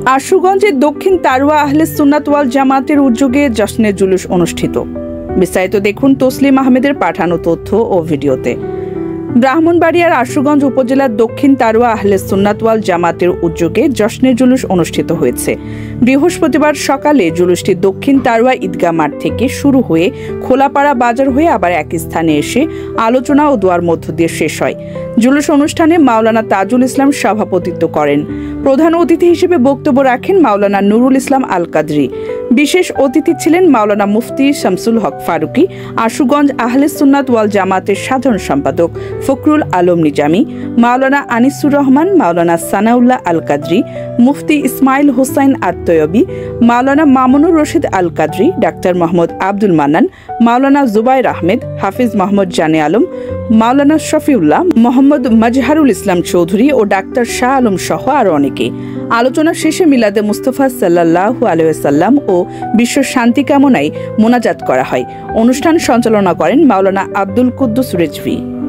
আশুগঞ্জে দক্ষিণ তারওয়া আহলে সুন্নাত ওয়াল জামাতের উদ্যোগে জশ্নে জুলুস অনুষ্ঠিত। বিস্তারিত দেখুন তসলিম আহমেদের পাঠানো তথ্য ও ভিডিওতে। ব্রাহ্মণবাড়িয়ার আশুগঞ্জ উপজেলার দক্ষিণ তারওয়া আহলে সুন্নাত ওয়াল জামাতের উদ্যোগে জশ্নে জুলুস অনুষ্ঠিত হয়েছে। বৃহস্পতিবার সকালে জুলুসটি দক্ষিণ তারওয়া ঈদগাহ মাঠ থেকে শুরু হয়ে খোলাপাড়া বাজার হয়ে আবার এক স্থানে এসে আলোচনা ও দোয়ার মধ্য দিয়ে শেষ হয়। জুলুস অনুষ্ঠানে মাওলানা তাজুল ইসলাম সভাপতিত্ব করেন। প্রধান অতিথি হিসেবে বক্তব্য রাখেন মাওলানা নুরুল ইসলাম আল কাদরি। বিশেষ অতিথি ছিলেন মাওলানা মুফতি শামসুল হক ফারুকি, আশুগঞ্জ আহলে সুন্নাত ওয়াল জামাতের সাধারণ সম্পাদক ফখরুল আলম নিজামী, মাওলানা আনিসুর রহমান, মাওলানা সানাউল্লাহ আল কাদরি, মুফতি ইসমাইল হোসাইন আত-তয়্যবী, মাওলানা মামুনুর রশিদ আল কাদরি, ডাক্তার মোহাম্মদ আব্দুল মান্নান, মাওলানা জুবাইর আহমেদ, হাফিজ মোহাম্মদ জানে আলম, মাওলানা শফিউল্লাহ, মোহাম্মদ মাজহারুল ইসলাম চৌধুরী ও ডাক্তার শাহ আলম সহ আরও অনেকে। আলোচনা শেষে মিলাদে মুস্তাফা সাল্লাল্লাহু আলাইহি ওয়াসাল্লাম ও বিশ্ব শান্তি কামনায় মোনাজাত করা হয়। অনুষ্ঠান সঞ্চালনা করেন মাওলানা আব্দুল কুদ্দুস রিজভী।